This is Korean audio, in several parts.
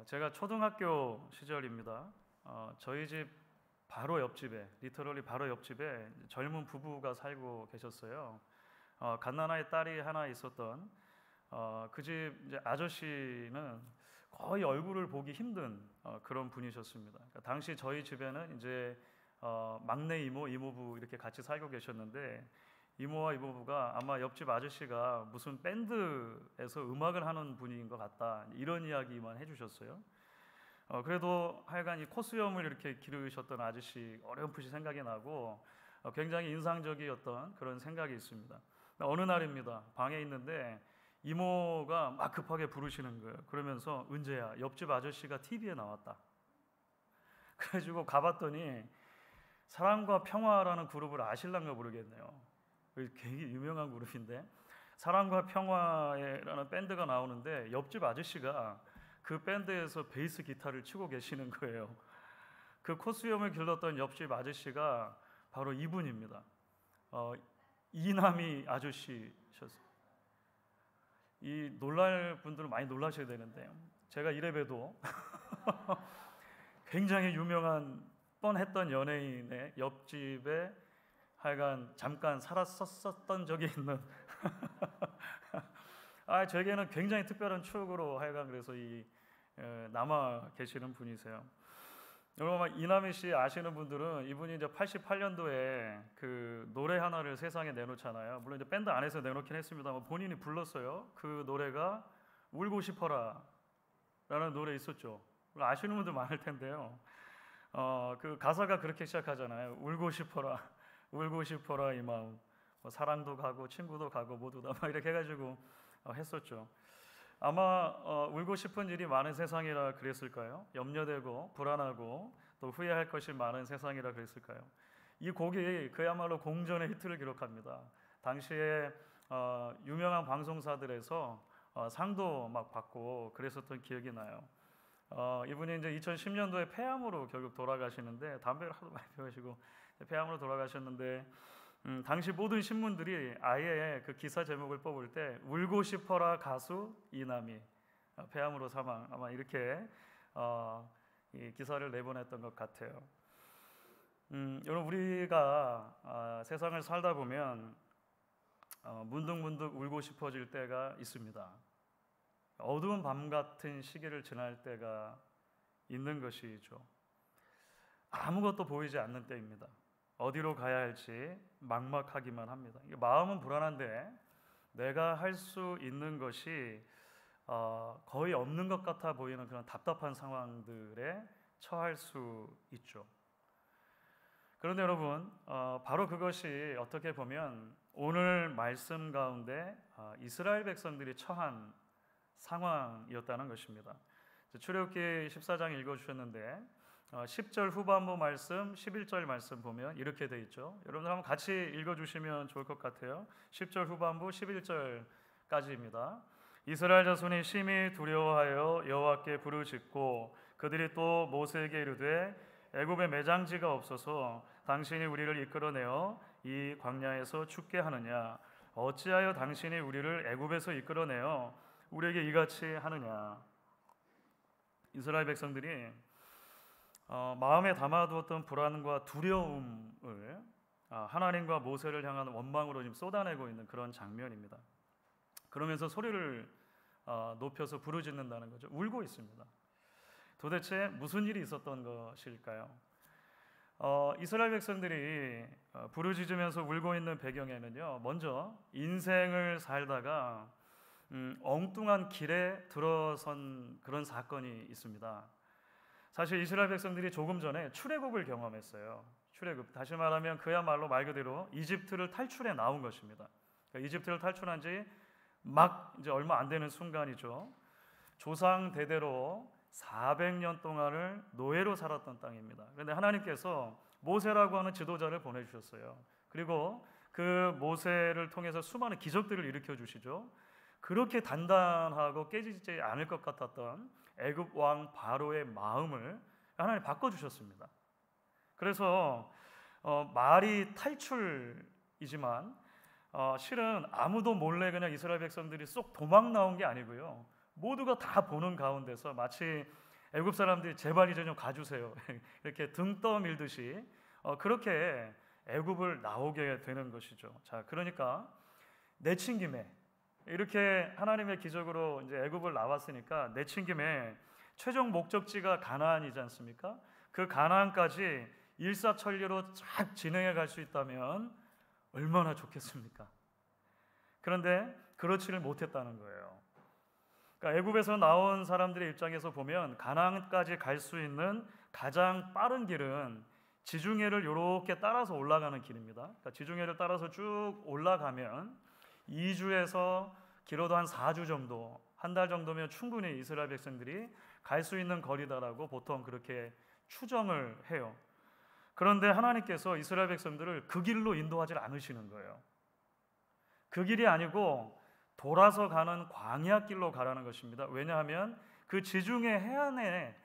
제가 초등학교 시절입니다. 저희 집 바로 옆집에, 리터럴리 바로 옆집에 젊은 부부가 살고 계셨어요. 갓난아이 딸이 하나 있었던 그 집 아저씨는 거의 얼굴을 보기 힘든 그런 분이셨습니다. 그러니까 당시 저희 집에는 이제 막내 이모, 이모부 이렇게 같이 살고 계셨는데 이모와 이모부가 아마 옆집 아저씨가 무슨 밴드에서 음악을 하는 분인 것 같다 이런 이야기만 해주셨어요. 그래도 하여간 이 콧수염을 이렇게 기르셨던 아저씨 어렴풋이 생각이 나고 굉장히 인상적이었던 그런 생각이 있습니다. 어느 날입니다. 방에 있는데 이모가 막 급하게 부르시는 거예요. 그러면서 은재야, 옆집 아저씨가 TV에 나왔다. 그래가지고 가봤더니 사랑과 평화라는 그룹을 아실랑가 모르겠네요. 되게 유명한 그룹인데 사랑과 평화라는 밴드가 나오는데 옆집 아저씨가 그 밴드에서 베이스 기타를 치고 계시는 거예요. 그 콧수염을 길렀던 옆집 아저씨가 바로 이분입니다. 이남희 아저씨셨어요. 이 놀랄 분들은 많이 놀라셔야 되는데 제가 이래봬도 굉장히 유명한 뻔했던 연예인의 옆집에 하여간 잠깐 살았었던 적이 있는 제게는 굉장히 특별한 추억으로 하여간 그래서 남아 계시는 분이세요. 여러분 이남희 씨 아시는 분들은 이분이 이제 88년도에 그 노래 하나를 세상에 내놓잖아요. 물론 이제 밴드 안에서 내놓긴 했습니다만 본인이 불렀어요. 그 노래가 울고 싶어라 라는 노래 있었죠. 아시는 분들 많을 텐데요. 그 가사가 그렇게 시작하잖아요. 울고 싶어라, 울고 싶어라 이 마음. 사랑도 가고 친구도 가고 모두 다 막 이렇게 해가지고 했었죠. 아마 울고 싶은 일이 많은 세상이라 그랬을까요? 염려되고 불안하고 또 후회할 것이 많은 세상이라 그랬을까요? 이 곡이 그야말로 공전의 히트를 기록합니다. 당시에 유명한 방송사들에서 상도 막 받고 그랬었던 기억이 나요. 이분이 이제 2010년도에 폐암으로 결국 돌아가시는데 담배를 하도 많이 피우시고 폐암으로 돌아가셨는데 당시 모든 신문들이 아예 그 기사 제목을 뽑을 때 울고 싶어라 가수 이남희 폐암으로 사망 아마 이렇게 이 기사를 내보냈던 것 같아요. 여러분 우리가 세상을 살다 보면 문득문득 울고 싶어질 때가 있습니다. 어두운 밤 같은 시기를 지날 때가 있는 것이죠. 아무것도 보이지 않는 때입니다. 어디로 가야 할지 막막하기만 합니다. 마음은 불안한데 내가 할 수 있는 것이 거의 없는 것 같아 보이는 그런 답답한 상황들에 처할 수 있죠. 그런데 여러분 바로 그것이 어떻게 보면 오늘 말씀 가운데 이스라엘 백성들이 처한 상황이었다는 것입니다. 출애굽기 14장 읽어주셨는데 10절 후반부 말씀, 11절 말씀 보면 이렇게 돼 있죠. 여러분들 한번 같이 읽어주시면 좋을 것 같아요. 10절 후반부, 11절까지입니다. 이스라엘 자손이 심히 두려워하여 여호와께 부르짖고 그들이 또 모세에게 이르되 애굽에 매장지가 없어서 당신이 우리를 이끌어내어 이 광야에서 죽게 하느냐 어찌하여 당신이 우리를 애굽에서 이끌어내어 우리에게 이같이 하느냐. 이스라엘 백성들이 마음에 담아두었던 불안과 두려움을 하나님과 모세를 향한 원망으로 지금 쏟아내고 있는 그런 장면입니다. 그러면서 소리를 높여서 부르짖는다는 거죠. 울고 있습니다. 도대체 무슨 일이 있었던 것일까요? 이스라엘 백성들이 부르짖으면서 울고 있는 배경에는요, 먼저 인생을 살다가 엉뚱한 길에 들어선 그런 사건이 있습니다. 사실 이스라엘 백성들이 조금 전에 출애굽을 경험했어요. 출애굽, 다시 말하면 그야말로 말 그대로 이집트를 탈출해 나온 것입니다. 그러니까 이집트를 탈출한 지 막 이제 얼마 안 되는 순간이죠. 조상 대대로 400년 동안을 노예로 살았던 땅입니다. 그런데 하나님께서 모세라고 하는 지도자를 보내주셨어요. 그리고 그 모세를 통해서 수많은 기적들을 일으켜 주시죠. 그렇게 단단하고 깨지지 않을 것 같았던 애굽 왕 바로의 마음을 하나님 바꿔주셨습니다. 그래서 말이 탈출이지만 실은 아무도 몰래 그냥 이스라엘 백성들이 쏙 도망 나온 게 아니고요. 모두가 다 보는 가운데서 마치 애굽 사람들이 제발 이제 좀 가주세요 이렇게 등 떠밀듯이 그렇게 애굽을 나오게 되는 것이죠. 자, 그러니까 내친 김에 이렇게 하나님의 기적으로 이제 애굽을 나왔으니까 내친 김에 최종 목적지가 가나안이지 않습니까? 그 가나안까지 일사천리로 쫙 진행해 갈 수 있다면 얼마나 좋겠습니까? 그런데 그렇지를 못했다는 거예요. 그러니까 애굽에서 나온 사람들의 입장에서 보면 가나안까지 갈 수 있는 가장 빠른 길은 지중해를 이렇게 따라서 올라가는 길입니다. 그러니까 지중해를 따라서 쭉 올라가면 2주에서 길어도 한 4주 정도, 한 달 정도면 충분히 이스라엘 백성들이 갈 수 있는 거리다라고 보통 그렇게 추정을 해요. 그런데 하나님께서 이스라엘 백성들을 그 길로 인도하지 않으시는 거예요. 그 길이 아니고 돌아서 가는 광야 길로 가라는 것입니다. 왜냐하면 그 지중해 해안에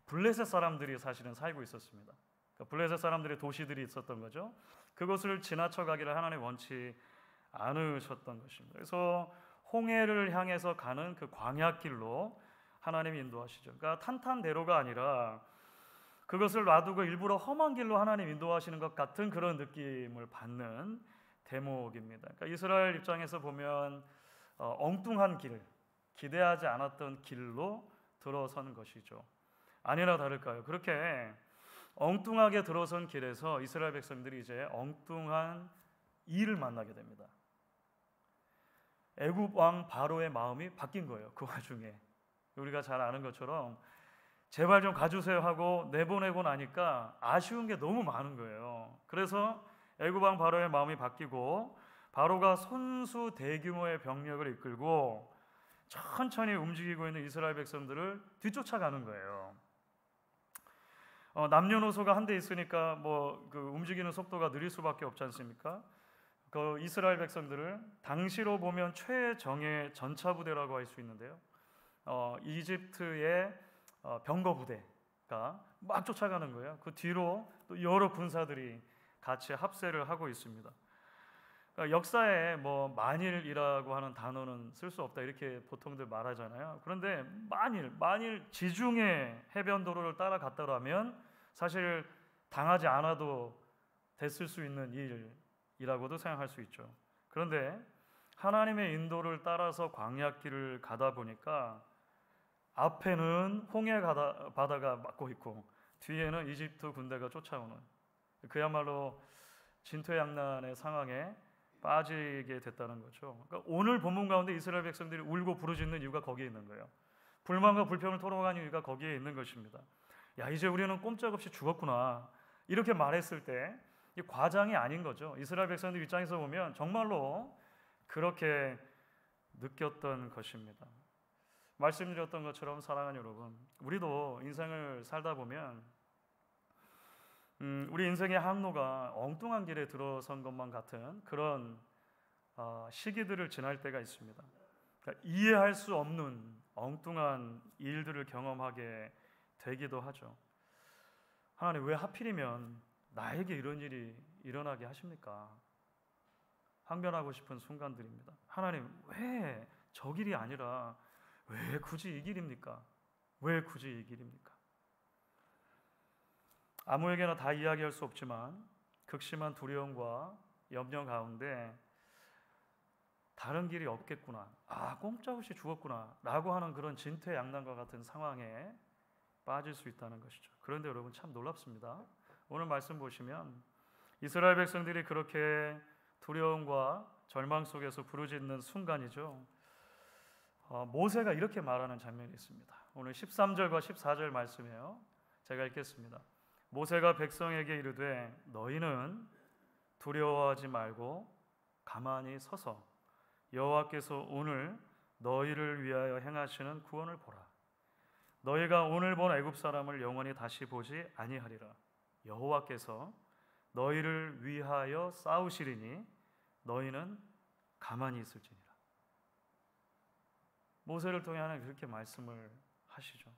블레셋 사람들이 사실은 살고 있었습니다. 그러니까 블레셋 사람들의 도시들이 있었던 거죠. 그곳을 지나쳐 가기를 하나님 원치 않으셨던 것입니다. 그래서 홍해를 향해서 가는 그 광야 길로 하나님이 인도하시죠. 그러니까 탄탄대로가 아니라 그것을 놔두고 일부러 험한 길로 하나님 인도하시는 것 같은 그런 느낌을 받는 대목입니다. 그러니까 이스라엘 입장에서 보면 엉뚱한 길, 기대하지 않았던 길로 들어선 것이죠. 아니나 다를까요? 그렇게 엉뚱하게 들어선 길에서 이스라엘 백성들이 이제 엉뚱한 일을 만나게 됩니다. 애굽 왕 바로의 마음이 바뀐 거예요. 그 와중에 우리가 잘 아는 것처럼 제발 좀 가주세요 하고 내보내고 나니까 아쉬운 게 너무 많은 거예요. 그래서 애굽 왕 바로의 마음이 바뀌고 바로가 손수 대규모의 병력을 이끌고 천천히 움직이고 있는 이스라엘 백성들을 뒤쫓아가는 거예요. 남녀노소가 한데 있으니까 그 움직이는 속도가 느릴 수밖에 없지 않습니까? 그 이스라엘 백성들을 당시로 보면 최정예 전차부대라고 할 수 있는데요. 이집트의 병거 부대가 막 쫓아가는 거예요. 그 뒤로 또 여러 군사들이 같이 합세를 하고 있습니다. 그러니까 역사에 만일이라고 하는 단어는 쓸 수 없다 이렇게 보통들 말하잖아요. 그런데 만일 지중해 해변도로를 따라갔더라면 사실 당하지 않아도 됐을 수 있는 일이라고도 생각할 수 있죠. 그런데 하나님의 인도를 따라서 광야길을 가다 보니까 앞에는 홍해 바다가 막고 있고 뒤에는 이집트 군대가 쫓아오는 그야말로 진퇴양난의 상황에 빠지게 됐다는 거죠. 그러니까 오늘 본문 가운데 이스라엘 백성들이 울고 부르짖는 이유가 거기에 있는 거예요. 불만과 불평을 토로하는 이유가 거기에 있는 것입니다. 야, 이제 우리는 꼼짝없이 죽었구나 이렇게 말했을 때 이 과장이 아닌 거죠. 이스라엘 백성들 입장에서 보면 정말로 그렇게 느꼈던 것입니다. 말씀드렸던 것처럼 사랑하는 여러분, 우리도 인생을 살다 보면 우리 인생의 항로가 엉뚱한 길에 들어선 것만 같은 그런 시기들을 지날 때가 있습니다. 그러니까 이해할 수 없는 엉뚱한 일들을 경험하게 되기도 하죠. 하나님, 왜 하필이면 나에게 이런 일이 일어나게 하십니까? 항변하고 싶은 순간들입니다. 하나님, 왜 저 길이 아니라 왜 굳이 이 길입니까? 왜 굳이 이 길입니까? 아무에게나 다 이야기할 수 없지만 극심한 두려움과 염려 가운데 다른 길이 없겠구나, 꼼짝없이 죽었구나 라고 하는 그런 진퇴양난과 같은 상황에 빠질 수 있다는 것이죠. 그런데 여러분, 참 놀랍습니다. 오늘 말씀 보시면 이스라엘 백성들이 그렇게 두려움과 절망 속에서 부르짖는 순간이죠. 모세가 이렇게 말하는 장면이 있습니다. 오늘 13절과 14절 말씀이에요. 제가 읽겠습니다. 모세가 백성에게 이르되 너희는 두려워하지 말고 가만히 서서 여호와께서 오늘 너희를 위하여 행하시는 구원을 보라. 너희가 오늘 본 애굽 사람을 영원히 다시 보지 아니하리라. 여호와께서 너희를 위하여 싸우시리니 너희는 가만히 있을지니라. 모세를 통해 하나님 그렇게 말씀을 하시죠.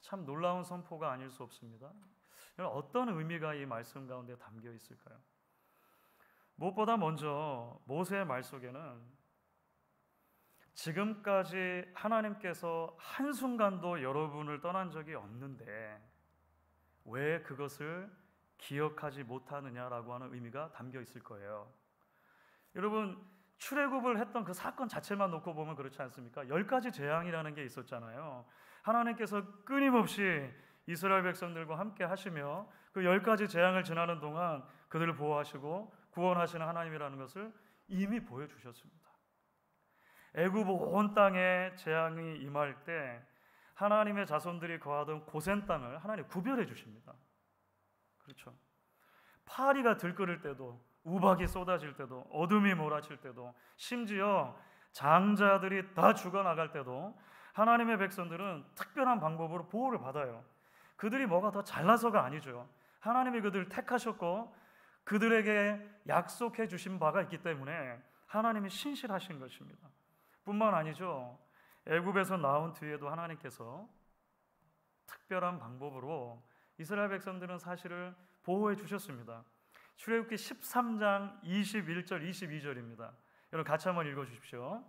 참 놀라운 선포가 아닐 수 없습니다. 어떤 의미가 이 말씀 가운데 담겨 있을까요? 무엇보다 먼저 모세의 말 속에는 지금까지 하나님께서 한순간도 여러분을 떠난 적이 없는데 왜 그것을 기억하지 못하느냐라고 하는 의미가 담겨 있을 거예요. 여러분, 출애굽을 했던 그 사건 자체만 놓고 보면 그렇지 않습니까? 10가지 재앙이라는 게 있었잖아요. 하나님께서 끊임없이 이스라엘 백성들과 함께 하시며 그 10가지 재앙을 지나는 동안 그들을 보호하시고 구원하시는 하나님이라는 것을 이미 보여주셨습니다. 애굽 온 땅에 재앙이 임할 때 하나님의 자손들이 거하던 고센 땅을 하나님 구별해 주십니다. 그렇죠. 파리가 들끓을 때도, 우박이 쏟아질 때도, 어둠이 몰아칠 때도, 심지어 장자들이 다 죽어나갈 때도 하나님의 백성들은 특별한 방법으로 보호를 받아요. 그들이 뭐가 더 잘나서가 아니죠. 하나님이 그들을 택하셨고 그들에게 약속해 주신 바가 있기 때문에 하나님이 신실하신 것입니다. 뿐만 아니죠. 애굽에서 나온 뒤에도 하나님께서 특별한 방법으로 이스라엘 백성들은 사실을 보호해 주셨습니다. 출애굽기 13장 21절 22절입니다. 여러분 같이 한번 읽어 주십시오.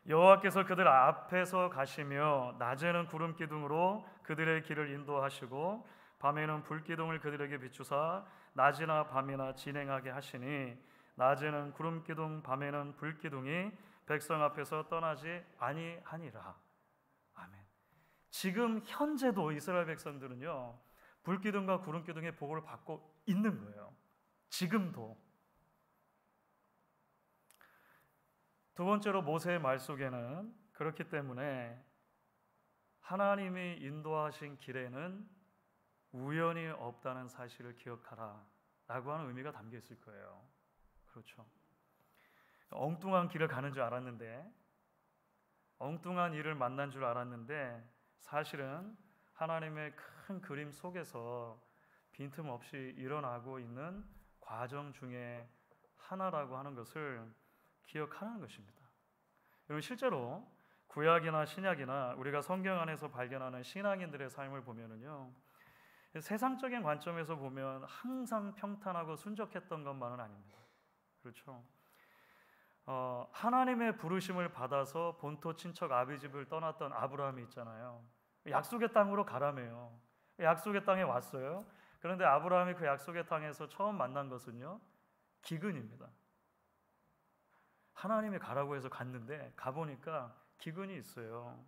여호와께서 그들 앞에서 가시며 낮에는 구름 기둥으로 그들의 길을 인도하시고 밤에는 불 기둥을 그들에게 비추사 낮이나 밤이나 진행하게 하시니 낮에는 구름 기둥 밤에는 불 기둥이 백성 앞에서 떠나지 아니하니라. 아멘. 지금 현재도 이스라엘 백성들은요 불기둥과 구름기둥의 보호를 받고 있는 거예요. 지금도. 두 번째로 모세의 말 속에는 그렇기 때문에 하나님이 인도하신 길에는 우연이 없다는 사실을 기억하라 라고 하는 의미가 담겨 있을 거예요. 그렇죠. 엉뚱한 길을 가는 줄 알았는데, 엉뚱한 일을 만난 줄 알았는데 사실은 하나님의 큰 그림 속에서 빈틈없이 일어나고 있는 과정 중에 하나라고 하는 것을 기억하는 것입니다. 여러분, 실제로 구약이나 신약이나 우리가 성경 안에서 발견하는 신앙인들의 삶을 보면은요, 세상적인 관점에서 보면 항상 평탄하고 순적했던 것만은 아닙니다. 그렇죠. 하나님의 부르심을 받아서 본토 친척 아비집을 떠났던 아브라함이 있잖아요. 약속의 땅으로 가라며요. 약속의 땅에 왔어요. 그런데 아브라함이 그 약속의 땅에서 처음 만난 것은요, 기근입니다. 하나님이 가라고 해서 갔는데 가보니까 기근이 있어요.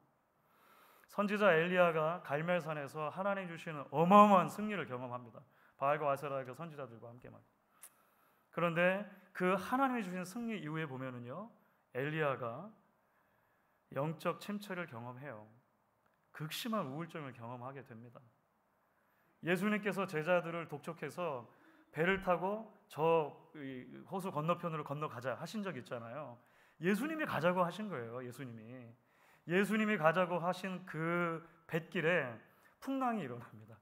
선지자 엘리야가 갈멜산에서 하나님 주시는 어마어마한 승리를 경험합니다. 바알과 아세라의 그 선지자들과 함께만. 그런데 그 하나님이 주신 승리 이후에 보면은요, 엘리야가 영적 침체를 경험해요. 극심한 우울증을 경험하게 됩니다. 예수님께서 제자들을 독촉해서 배를 타고 저 호수 건너편으로 건너가자 하신 적 있잖아요. 예수님이 가자고 하신 거예요. 예수님이 가자고 하신 그 뱃길에 풍랑이 일어납니다.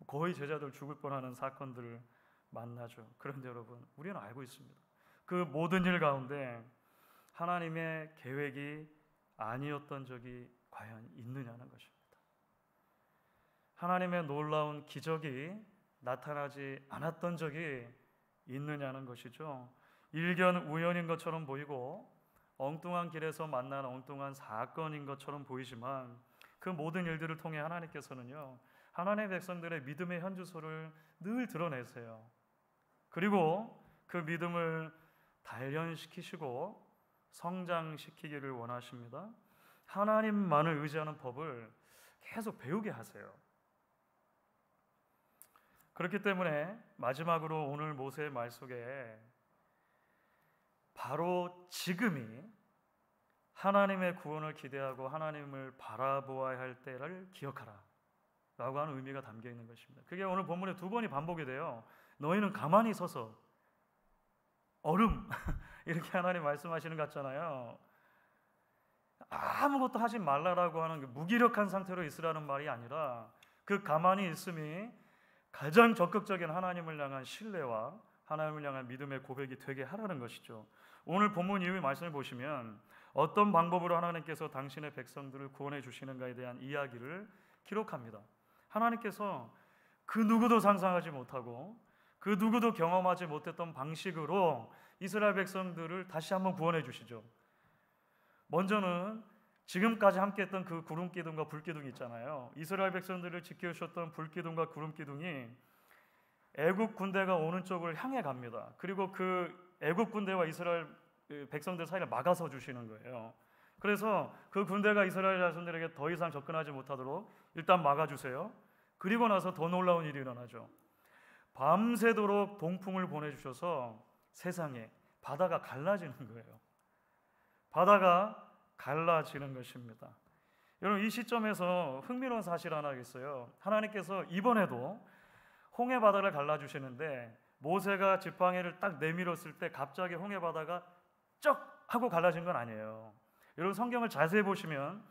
거의 제자들 죽을 뻔하는 사건들을 만나죠. 그런데 여러분, 우리는 알고 있습니다. 그 모든 일 가운데 하나님의 계획이 아니었던 적이 과연 있느냐는 것입니다. 하나님의 놀라운 기적이 나타나지 않았던 적이 있느냐는 것이죠. 일견 우연인 것처럼 보이고 엉뚱한 길에서 만난 엉뚱한 사건인 것처럼 보이지만 그 모든 일들을 통해 하나님께서는요, 하나님의 백성들의 믿음의 현주소를 늘 드러내세요. 그리고 그 믿음을 단련시키시고 성장시키기를 원하십니다. 하나님만을 의지하는 법을 계속 배우게 하세요. 그렇기 때문에 마지막으로 오늘 모세의 말 속에 바로 지금이 하나님의 구원을 기대하고 하나님을 바라보아야 할 때를 기억하라 라고 하는 의미가 담겨 있는 것입니다. 그게 오늘 본문에 두 번이 반복이 돼요. 너희는 가만히 서서 얼음 이렇게 하나님 말씀하시는 것 같잖아요. 아무것도 하지 말라라고 하는 그 무기력한 상태로 있으라는 말이 아니라 그 가만히 있음이 가장 적극적인 하나님을 향한 신뢰와 하나님을 향한 믿음의 고백이 되게 하라는 것이죠. 오늘 본문 이후의 말씀을 보시면 어떤 방법으로 하나님께서 당신의 백성들을 구원해 주시는가에 대한 이야기를 기록합니다. 하나님께서 그 누구도 상상하지 못하고 그 누구도 경험하지 못했던 방식으로 이스라엘 백성들을 다시 한번 구원해 주시죠. 먼저는 지금까지 함께했던 그 구름 기둥과 불 기둥이 있잖아요. 이스라엘 백성들을 지켜주셨던 불 기둥과 구름 기둥이 애굽 군대가 오는 쪽을 향해 갑니다. 그리고 그 애굽 군대와 이스라엘 백성들 사이를 막아서 주시는 거예요. 그래서 그 군대가 이스라엘 자손들에게 더 이상 접근하지 못하도록 일단 막아주세요. 그리고 나서 더 놀라운 일이 일어나죠. 밤새도록 동풍을 보내주셔서 세상에 바다가 갈라지는 거예요. 바다가 갈라지는 것입니다. 여러분, 이 시점에서 흥미로운 사실 하나 있어요. 하나님께서 이번에도 홍해 바다를 갈라주시는데 모세가 지팡이를 딱 내밀었을 때 갑자기 홍해 바다가 쩍 하고 갈라진 건 아니에요. 여러분, 성경을 자세히 보시면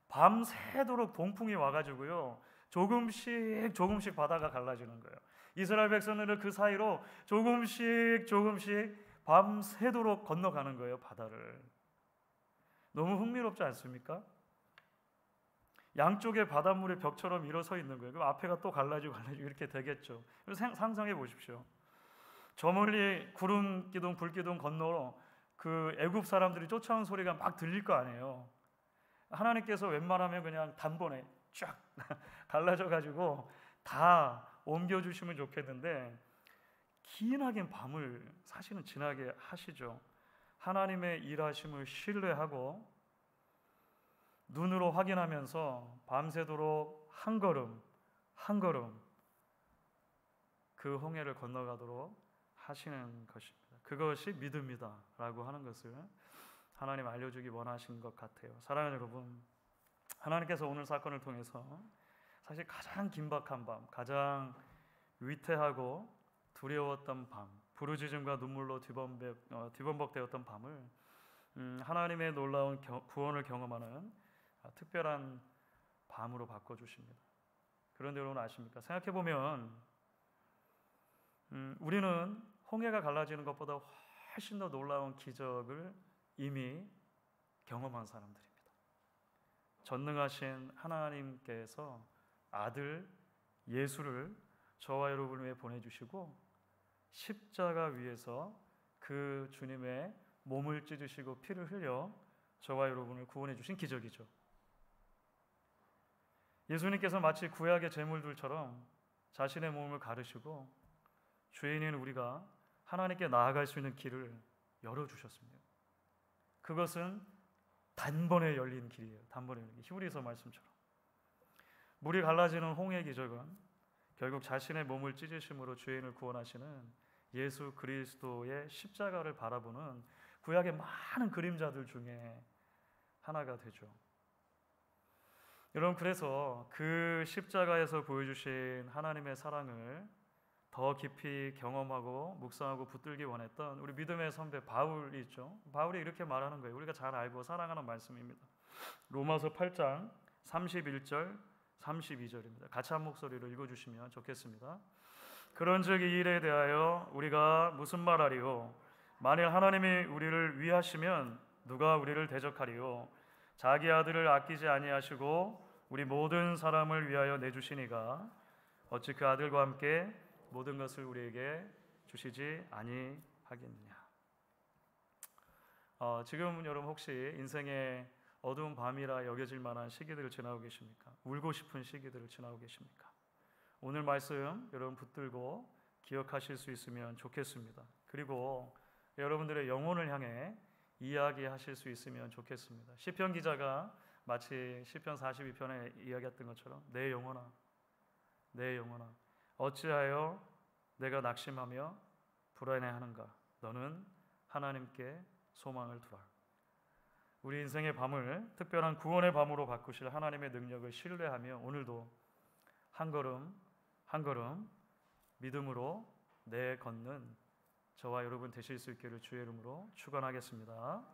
밤새도록 동풍이 와가지고요, 조금씩 바다가 갈라지는 거예요. 이스라엘 백성들은 그 사이로 조금씩 밤새도록 건너가는 거예요, 바다를. 너무 흥미롭지 않습니까? 양쪽에 바닷물이 벽처럼 일어서 있는 거예요. 그럼 앞에가 또 갈라지고 이렇게 되겠죠. 상상해 보십시오. 저 멀리 구름 기둥, 불 기둥 건너 그 애굽 사람들이 쫓아오는 소리가 막 들릴 거 아니에요. 하나님께서 웬만하면 그냥 단번에 쫙 갈라져 가지고 다 옮겨주시면 좋겠는데 기나긴 밤을 사실은 지나게 하시죠. 하나님의 일하심을 신뢰하고 눈으로 확인하면서 밤새도록 한 걸음 그 홍해를 건너가도록 하시는 것입니다. 그것이 믿음이다라고 하는 것을 하나님 알려주기 원하신 것 같아요. 사랑하는 여러분, 하나님께서 오늘 사건을 통해서 사실 가장 긴박한 밤, 가장 위태하고 두려웠던 밤, 부르짖음과 눈물로 뒤범벅되었던 밤을 하나님의 놀라운 구원을 경험하는 특별한 밤으로 바꿔주십니다. 그런데 여러분 아십니까? 생각해보면 우리는 홍해가 갈라지는 것보다 훨씬 더 놀라운 기적을 이미 경험한 사람들입니다. 전능하신 하나님께서 아들 예수를 저와 여러분을 위해 보내주시고 십자가 위에서 그 주님의 몸을 찢으시고 피를 흘려 저와 여러분을 구원해 주신 기적이죠. 예수님께서 마치 구약의 제물들처럼 자신의 몸을 가르시고 죄인인 우리가 하나님께 나아갈 수 있는 길을 열어주셨습니다. 그것은 단번에 열린 길이에요. 단번에 열린 길. 히브리서 말씀처럼 물이 갈라지는 홍해 기적은 결국 자신의 몸을 찢으심으로 죄인을 구원하시는 예수 그리스도의 십자가를 바라보는 구약의 많은 그림자들 중에 하나가 되죠. 여러분, 그래서 그 십자가에서 보여주신 하나님의 사랑을 더 깊이 경험하고 묵상하고 붙들기 원했던 우리 믿음의 선배 바울이 있죠. 바울이 이렇게 말하는 거예요. 우리가 잘 알고 사랑하는 말씀입니다. 로마서 8장 31절 32절입니다. 같이 한 목소리로 읽어주시면 좋겠습니다. 그런즉 이 일에 대하여 우리가 무슨 말하리요? 만일 하나님이 우리를 위하시면 누가 우리를 대적하리요? 자기 아들을 아끼지 아니하시고 우리 모든 사람을 위하여 내주시니가 어찌 그 아들과 함께 모든 것을 우리에게 주시지 아니하겠느냐. 지금 여러분 혹시 인생의 어두운 밤이라 여겨질 만한 시기들을 지나고 계십니까? 울고 싶은 시기들을 지나고 계십니까? 오늘 말씀 여러분 붙들고 기억하실 수 있으면 좋겠습니다. 그리고 여러분들의 영혼을 향해 이야기하실 수 있으면 좋겠습니다. 시편 기자가 마치 시편 42편에 이야기했던 것처럼 내 영혼아 어찌하여 내가 낙심하며 불안해하는가? 너는 하나님께 소망을 두라. 우리 인생의 밤을 특별한 구원의 밤으로 바꾸실 하나님의 능력을 신뢰하며 오늘도 한 걸음 믿음으로 내걷는 저와 여러분 되실 수 있기를 주의 이름으로 축원하겠습니다.